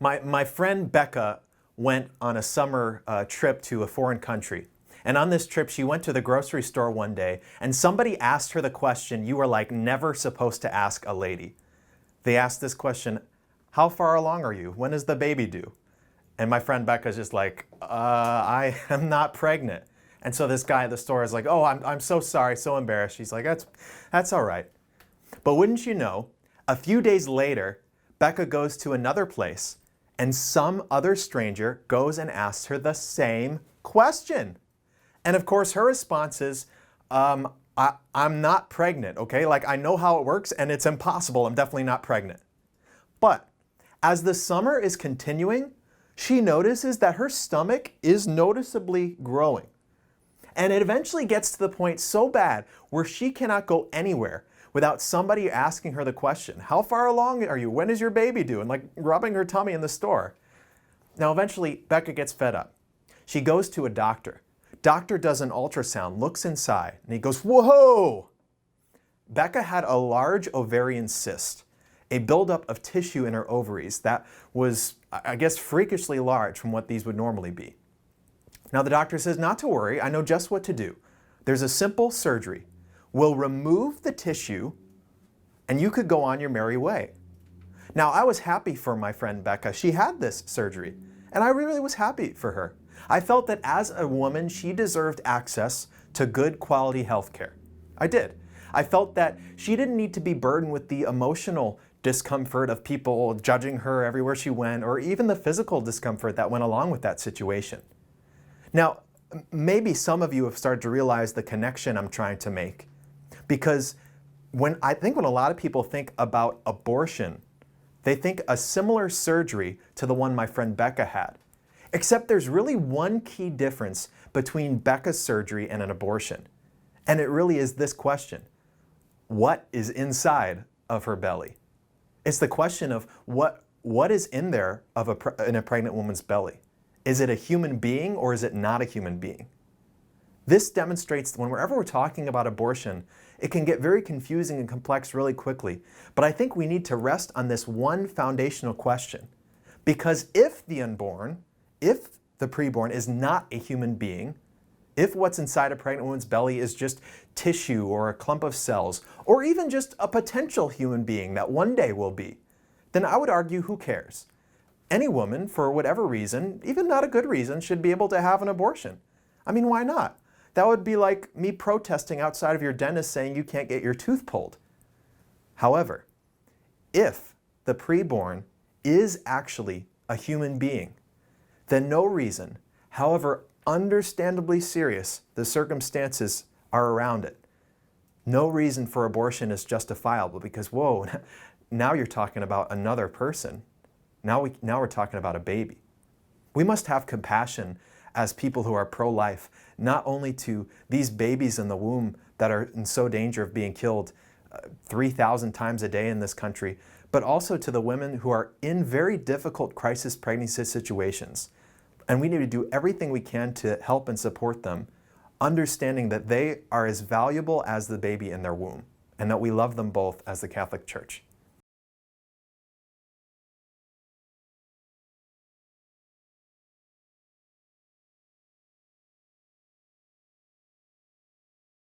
My friend Becca went on a summer trip to a foreign country. And on this trip, she went to the grocery store one day, and somebody asked her the question you were like never supposed to ask a lady. They asked this question, how far along are you? When is the baby due? And my friend Becca's just like, I am not pregnant. And so this guy at the store is like, oh, I'm so sorry, so embarrassed. She's like, that's all right. But wouldn't you know, a few days later, Becca goes to another place, and some other stranger goes and asks her the same question. And of course, her response is, I'm not pregnant, okay? Like, I know how it works, and it's impossible. I'm definitely not pregnant. But as the summer is continuing, she notices that her stomach is noticeably growing. And it eventually gets to the point so bad where she cannot go anywhere without somebody asking her the question, how far along are you? When is your baby due? And like rubbing her tummy in the store. Now, eventually, Becca gets fed up. She goes to a doctor. Doctor does an ultrasound, looks inside, and he goes, whoa! Becca had a large ovarian cyst, a buildup of tissue in her ovaries that was, I guess, freakishly large from what these would normally be. Now the doctor says, not to worry, I know just what to do. There's a simple surgery. We'll remove the tissue, and you could go on your merry way. Now, I was happy for my friend Becca. She had this surgery, and I really was happy for her. I felt that as a woman, she deserved access to good quality health care. I did. I felt that she didn't need to be burdened with the emotional discomfort of people judging her everywhere she went, or even the physical discomfort that went along with that situation. Now, maybe some of you have started to realize the connection I'm trying to make. Because when a lot of people think about abortion, they think a similar surgery to the one my friend Becca had. Except there's really one key difference between Becca's surgery and an abortion. And it really is this question. What is inside of her belly? It's the question of what is in there in a pregnant woman's belly. Is it a human being or is it not a human being? This demonstrates that whenever we're talking about abortion, it can get very confusing and complex really quickly. But I think we need to rest on this one foundational question. Because if the unborn, if the preborn is not a human being, if what's inside a pregnant woman's belly is just tissue or a clump of cells, or even just a potential human being that one day will be, then I would argue, who cares? Any woman, for whatever reason, even not a good reason, should be able to have an abortion. I mean, why not? That would be like me protesting outside of your dentist saying you can't get your tooth pulled. However, if the preborn is actually a human being, then no reason, however understandably serious the circumstances are around it, no reason for abortion is justifiable because, whoa, now you're talking about another person. Now we're talking about a baby. We must have compassion as people who are pro-life, not only to these babies in the womb that are in so danger of being killed 3,000 times a day in this country, but also to the women who are in very difficult crisis pregnancy situations. And we need to do everything we can to help and support them, understanding that they are as valuable as the baby in their womb, and that we love them both as the Catholic Church.